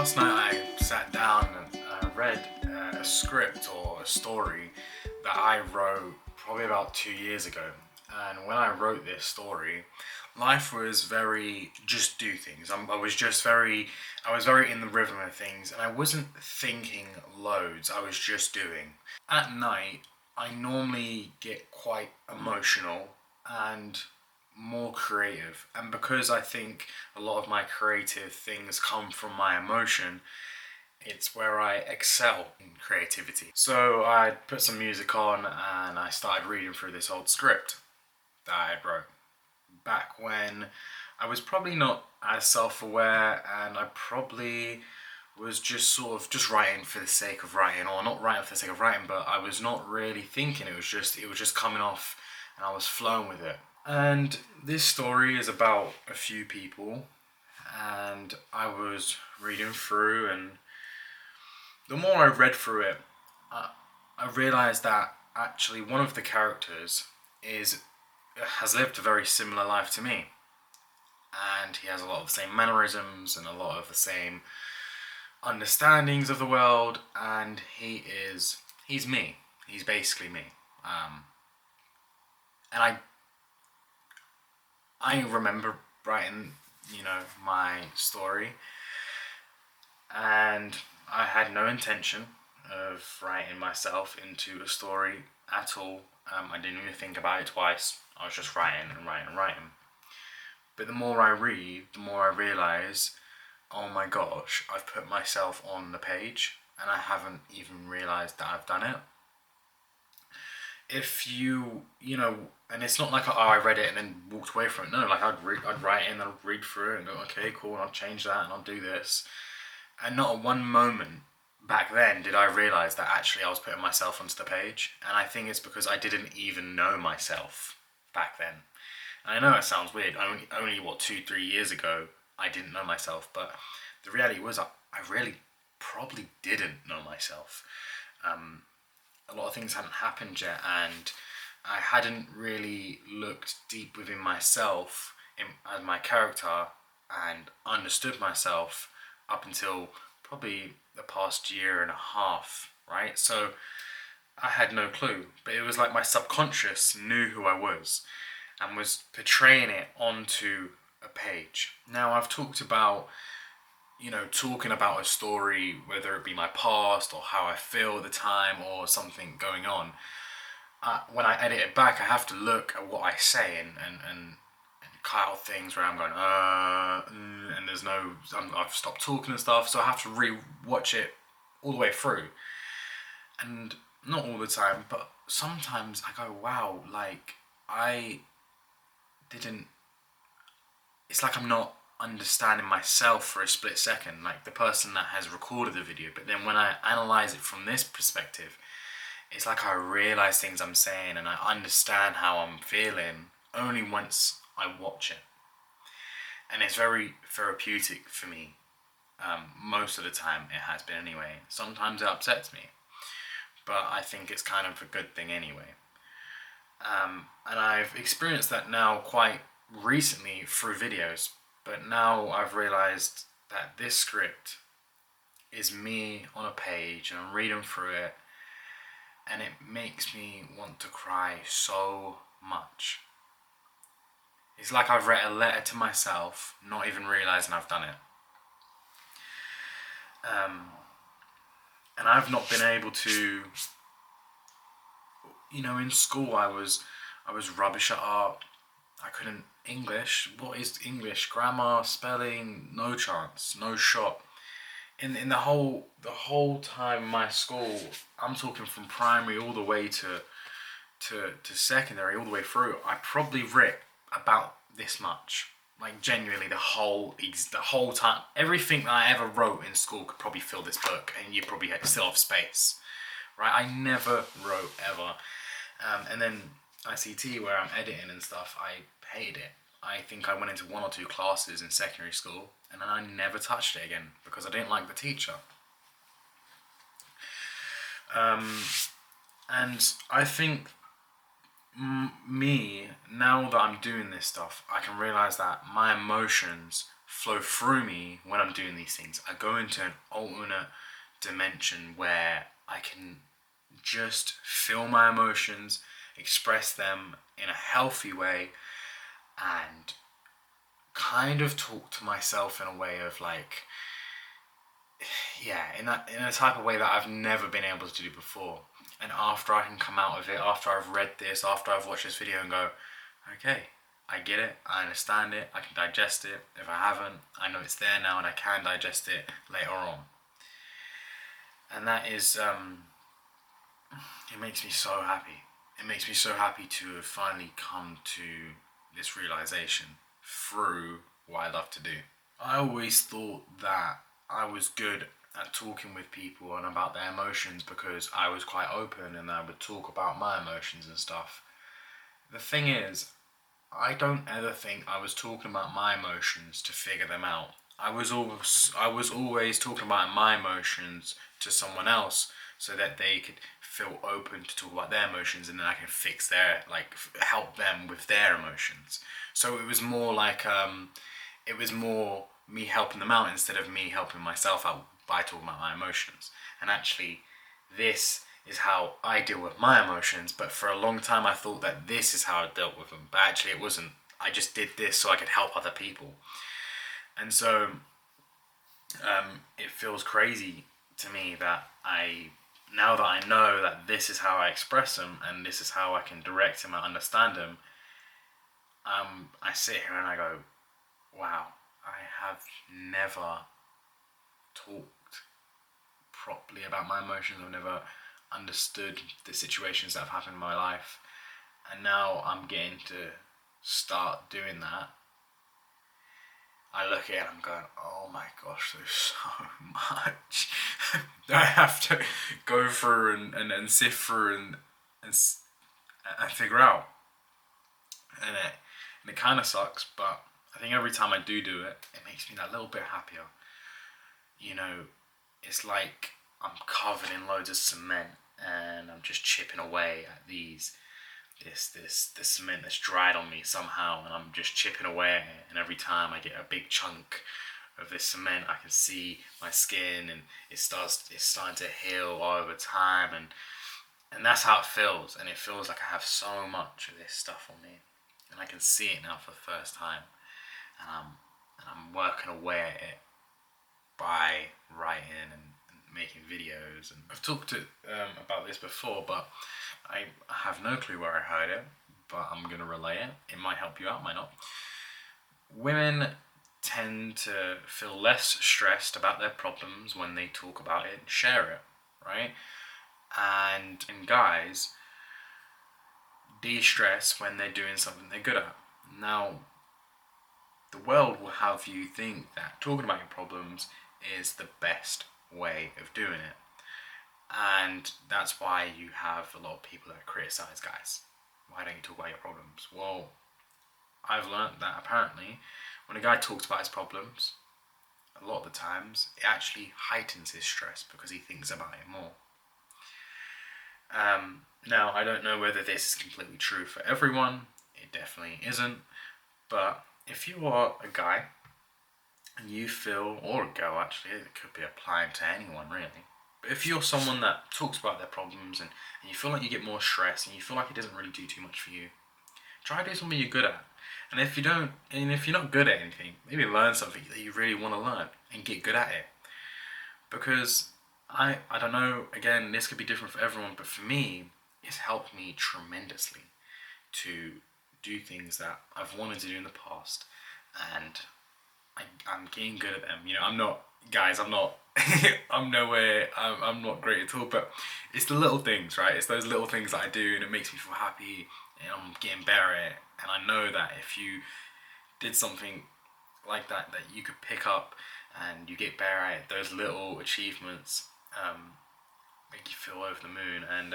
last night I sat down and read a script or a story that I wrote probably about 2 years ago. And when I wrote this story, life was very just do things. I was very in the rhythm of things, and I wasn't thinking loads. I was just doing. At night, I normally get quite emotional and more creative, and because I think a lot of my creative things come from my emotion, it's where I excel in creativity. So I put some music on and I started reading through this old script that I wrote back when I was probably not as self-aware, and I probably was just sort of just writing for the sake of writing, or not writing for the sake of writing, but I was not really thinking. It was just coming off, and I was flowing with it. And this story is about a few people, and I was reading through, and the more I read through it, I realized that actually one of the characters has lived a very similar life to me, and he has a lot of the same mannerisms and a lot of the same understandings of the world, and he's me. He's basically me. And I remember writing, my story, and I had no intention of writing myself into a story at all. I didn't even think about it twice. I was just writing and writing and writing. But the more I read, the more I realise, oh my gosh, I've put myself on the page and I haven't even realised that I've done it. If and it's not like, oh, I read it and then walked away from it. No, like I'd write it and then I'd read through it and go, okay, cool, and I'll change that and I'll do this. And not at one moment back then did I realise that actually I was putting myself onto the page. And I think it's because I didn't even know myself back then. And I know it sounds weird. Only 2-3 years ago I didn't know myself, but the reality was I really probably didn't know myself. A lot of things hadn't happened yet, and I hadn't really looked deep within myself as my character and understood myself up until probably the past year and a half, right? So I had no clue, but it was like my subconscious knew who I was and was portraying it onto a page. Now, I've talked about, talking about a story, whether it be my past or how I feel at the time or something going on. When I edit it back, I have to look at what I say and cut out things where I'm going, and I've stopped talking and stuff, so I have to re-watch it all the way through. And not all the time, but sometimes I go, wow, like, it's like I'm not understanding myself for a split second, like the person that has recorded the video. But then when I analyze it from this perspective, it's like I realize things I'm saying and I understand how I'm feeling only once I watch it. And it's very therapeutic for me. Most of the time it has been anyway. Sometimes it upsets me, but I think it's kind of a good thing anyway. And I've experienced that now quite recently through videos, but now I've realized that this script is me on a page and I'm reading through it, and it makes me want to cry so much. It's like I've read a letter to myself, not even realizing I've done it. And I've not been able to, in school I was rubbish at art. I couldn't English. What is English? Grammar, spelling, no chance, no shot. In the whole time in my school, I'm talking from primary all the way to secondary, all the way through, I probably writ about this much. Like genuinely, the whole time, everything that I ever wrote in school could probably fill this book, and you probably still have space, right? I never wrote ever, and then ICT, where I'm editing and stuff, I hated it. I think I went into 1 or 2 classes in secondary school, and then I never touched it again because I didn't like the teacher. And I think me, now that I'm doing this stuff, I can realize that my emotions flow through me when I'm doing these things. I go into an alternate dimension where I can just feel my emotions, express them in a healthy way, and kind of talk to myself in a way of like, yeah, in a type of way that I've never been able to do before. And after I can come out of it, after I've read this, after I've watched this video and go, okay, I get it, I understand it, I can digest it. If I haven't, I know it's there now and I can digest it later on. And that is, it makes me so happy. It makes me so happy to have finally come to this realization through what I love to do. I always thought that I was good at talking with people and about their emotions because I was quite open and I would talk about my emotions and stuff. The thing is, I don't ever think I was talking about my emotions to figure them out. I was always talking about my emotions to someone else so that they could feel open to talk about their emotions, and then I can fix help them with their emotions. So it was more like, it was more me helping them out instead of me helping myself out by talking about my emotions. And actually, this is how I deal with my emotions, but for a long time I thought that this is how I dealt with them, but actually it wasn't. I just did this so I could help other people. And so it feels crazy to me that now that I know that this is how I express them and this is how I can direct them and understand them, I sit here and I go, wow, I have never talked properly about my emotions. I've never understood the situations that have happened in my life, and now I'm getting to start doing that. I look at it and I'm going, oh my gosh, there's so much that I have to go through and sift through and figure out. And it kind of sucks, but I think every time I do it, it makes me that little bit happier. You know, it's like I'm covered in loads of cement and I'm just chipping away at this cement that's dried on me somehow, and I'm just chipping away at it, and every time I get a big chunk of this cement I can see my skin and it's starting to heal over time, and that's how it feels. And it feels like I have so much of this stuff on me and I can see it now for the first time, and I'm working away at it by writing and making videos. And I've talked about this before, but I have no clue where I heard it, but I'm going to relay it. It might help you out, might not. Women tend to feel less stressed about their problems when they talk about it and share it, right? And guys de-stress when they're doing something they're good at. Now, the world will have you think that talking about your problems is the best way of doing it. And that's why you have a lot of people that criticize guys. Why don't you talk about your problems? Well, I've learned that apparently when a guy talks about his problems, a lot of the times it actually heightens his stress because he thinks about it more. Now, I don't know whether this is completely true for everyone. It definitely isn't. But if you are a guy and you feel, or a girl actually, it could be applying to anyone really. But if you're someone that talks about their problems and you feel like you get more stress and you feel like it doesn't really do too much for you, try to do something you're good at. And if you're not good at anything, maybe learn something that you really want to learn and get good at it. Because I don't know, again, this could be different for everyone, but for me, it's helped me tremendously to do things that I've wanted to do in the past, and I'm getting good at them. You know, I'm not I'm nowhere, I'm not great at all, but it's the little things, right? It's those little things that I do and it makes me feel happy and I'm getting better at it. And I know that if you did something like that you could pick up and you get better at it, those little achievements make you feel over the moon, and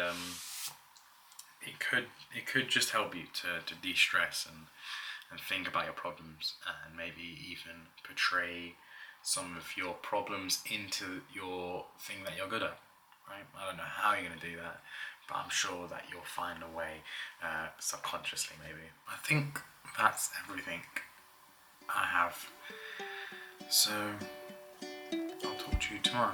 it could just help you to de-stress and think about your problems, and maybe even portray some of your problems into your thing that you're good at, right? I don't know how you're going to do that, but I'm sure that you'll find a way, subconsciously maybe. I think that's everything I have. So I'll talk to you tomorrow.